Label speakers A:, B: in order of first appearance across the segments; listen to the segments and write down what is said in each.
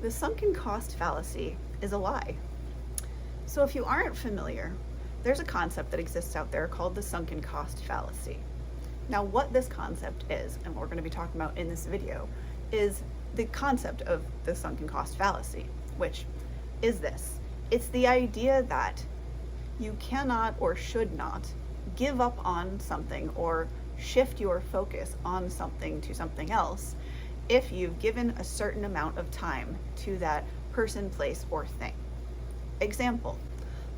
A: The sunken cost fallacy is a lie. So if you aren't familiar, there's a concept that exists out there called the sunken cost fallacy. Now, what this concept is, and what we're going to be talking about in this video, is the concept of the sunken cost fallacy, which is this. It's the idea that you cannot or should not give up on something or shift your focus on something to something else if you've given a certain amount of time to that person, place, or thing. Example,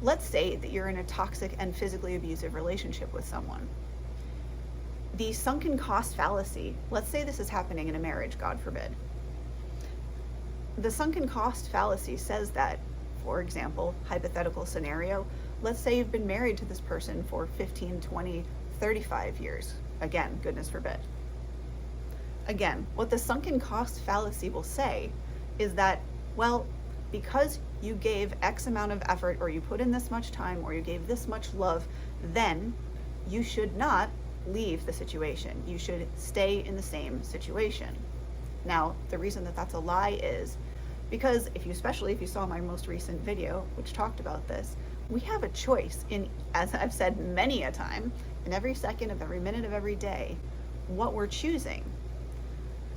A: let's say that you're in a toxic and physically abusive relationship with someone. The sunken cost fallacy, let's say this is happening in a marriage, God forbid. The sunken cost fallacy says that, for example, hypothetical scenario, let's say you've been married to this person for 15, 20, 35 years. Again, goodness forbid. Again, what the sunken cost fallacy will say is that, well, because you gave X amount of effort, or you put in this much time, or you gave this much love, then you should not leave the situation. You should stay in the same situation. Now, the reason that that's a lie is because especially if you saw my most recent video, which talked about this, we have a choice in, as I've said many a time, in every second of every minute of every day, what we're choosing.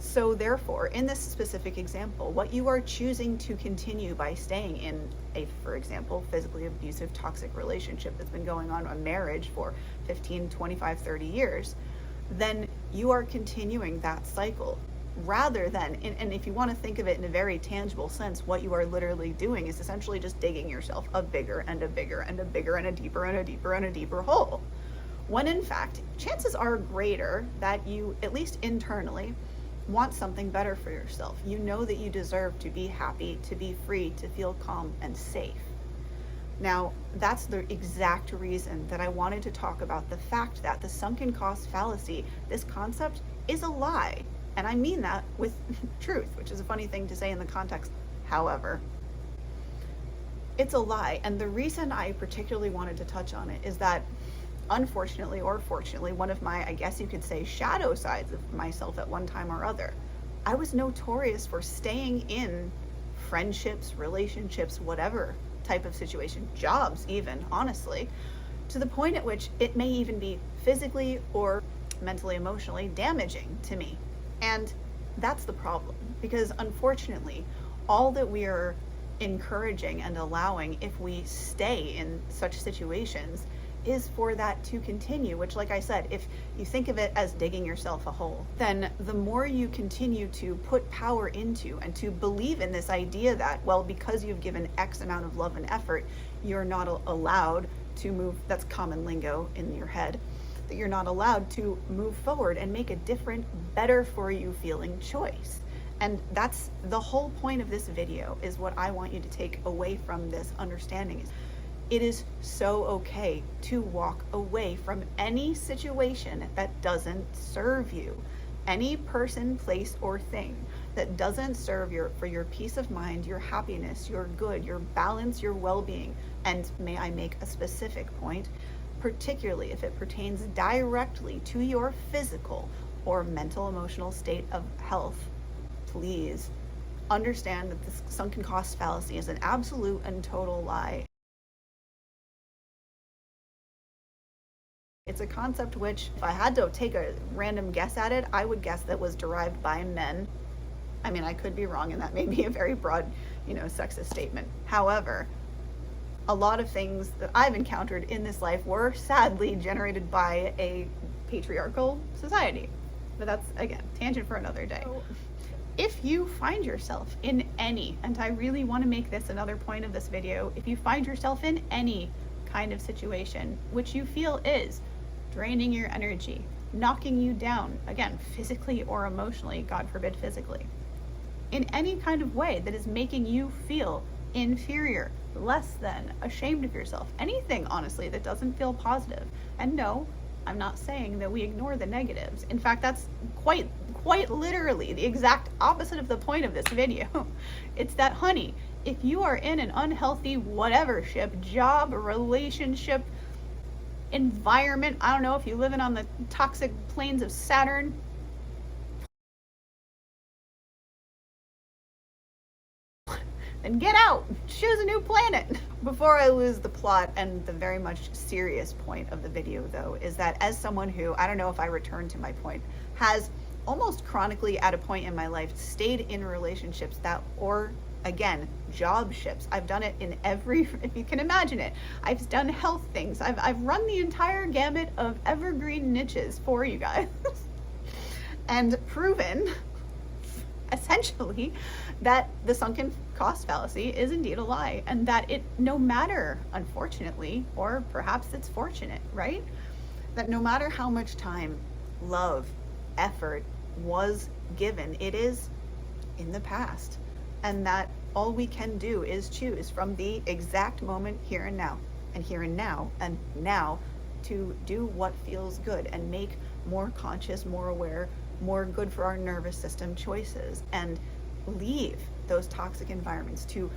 A: So therefore, in this specific example, what you are choosing to continue by staying in a, for example, physically abusive, toxic relationship that's been going on, a marriage for 15, 25, 30 years, then you are continuing that cycle. Rather than, and if you want to think of it in a very tangible sense, what you are literally doing is essentially just digging yourself a bigger and a bigger and a bigger and a deeper and a deeper and a deeper hole. When in fact, chances are greater that you, at least internally, want something better for yourself. You know that you deserve to be happy, to be free, to feel calm and safe. Now, that's the exact reason that I wanted to talk about the fact that the sunken cost fallacy, this concept, is a lie. And I mean that with truth, which is a funny thing to say in the context. However, it's a lie. And the reason I particularly wanted to touch on it is that, unfortunately or fortunately, one of my, I guess you could say, shadow sides of myself at one time or other, I was notorious for staying in friendships, relationships, whatever type of situation, jobs even, honestly, to the point at which it may even be physically or mentally, emotionally damaging to me. And that's the problem, because unfortunately, all that we are encouraging and allowing if we stay in such situations is for that to continue, which, like I said, if you think of it as digging yourself a hole, then the more you continue to put power into and to believe in this idea that, well, because you've given X amount of love and effort, you're not allowed to move, that's common lingo in your head, that you're not allowed to move forward and make a different, better for you feeling choice. And that's the whole point of this video, is what I want you to take away from this understanding. It is so okay to walk away from any situation that doesn't serve you. Any person, place, or thing that doesn't serve for your peace of mind, your happiness, your good, your balance, your well-being. And may I make a specific point, particularly if it pertains directly to your physical or mental, emotional state of health, please understand that this sunken cost fallacy is an absolute and total lie. It's a concept which, if I had to take a random guess at it, I would guess that was derived by men. I mean, I could be wrong, and that may be a very broad, sexist statement. However, a lot of things that I've encountered in this life were sadly generated by a patriarchal society. But that's, again, tangent for another day. If you find yourself in any, and I really want to make this another point of this video, if you find yourself in any kind of situation which you feel is draining your energy, knocking you down, again, physically or emotionally, God forbid physically, in any kind of way that is making you feel inferior, less than, ashamed of yourself, anything, honestly, that doesn't feel positive. And no, I'm not saying that we ignore the negatives. In fact, that's quite literally the exact opposite of the point of this video. It's that, honey, if you are in an unhealthy whatever ship, job, relationship, environment, I don't know, if you're living on the toxic plains of Saturn, then get out, choose a new planet. Before I lose the plot and the very much serious point of the video though, is that as someone who, I don't know if I return to my point, has almost chronically at a point in my life stayed in relationships that, or again, job ships. I've done it in every, if you can imagine it. I've done health things. I've run the entire gamut of evergreen niches for you guys and proven essentially that the sunken cost fallacy is indeed a lie, and that it, no matter, unfortunately, or perhaps it's fortunate, right? That no matter how much time, love, effort was given, it is in the past. And that all we can do is choose from the exact moment here and now, and here and now, and now, to do what feels good and make more conscious, more aware, more good for our nervous system choices, and leave those toxic environments, to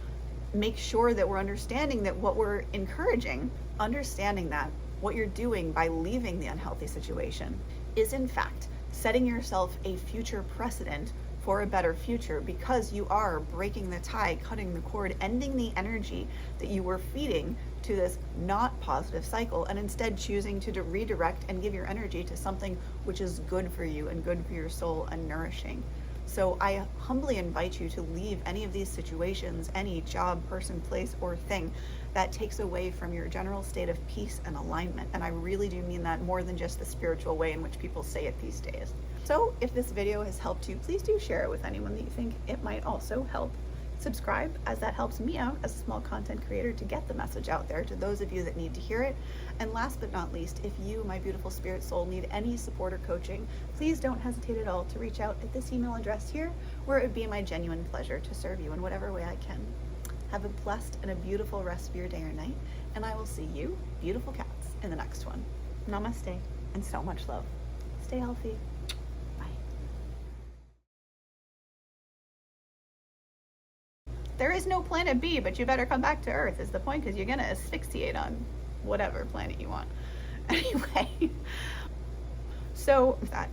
A: make sure that we're understanding that what we're encouraging, understanding that what you're doing by leaving the unhealthy situation is in fact setting yourself a future precedent for a better future, because you are breaking the tie, cutting the cord, ending the energy that you were feeding to this not positive cycle, and instead choosing to redirect and give your energy to something which is good for you and good for your soul and nourishing. So I humbly invite you to leave any of these situations, any job, person, place, or thing that takes away from your general state of peace and alignment. And I really do mean that more than just the spiritual way in which people say it these days. So if this video has helped you, please do share it with anyone that you think it might also help. Subscribe, as that helps me out as a small content creator to get the message out there to those of you that need to hear it. And last but not least, if you, my beautiful spirit soul, need any support or coaching, please don't hesitate at all to reach out at this email address here, where it would be my genuine pleasure to serve you in whatever way I can. Have a blessed and a beautiful rest of your day or night, and I will see you, beautiful cats, in the next one. Namaste, and so much love. Stay healthy. There is no planet B, but you better come back to Earth is the point, because you're going to asphyxiate on whatever planet you want. Anyway, so that,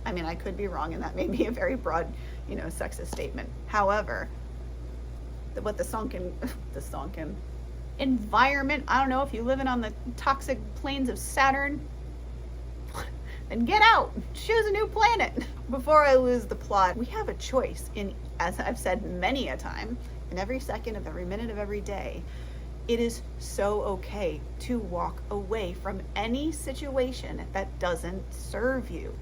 A: I mean, I could be wrong, and that may be a very broad, sexist statement. However, what the sunken environment, I don't know, if you're living on the toxic plains of Saturn, then get out, choose a new planet. Before I lose the plot, we have a choice in, as I've said many a time, in every second of every minute of every day. It is so okay to walk away from any situation that doesn't serve you.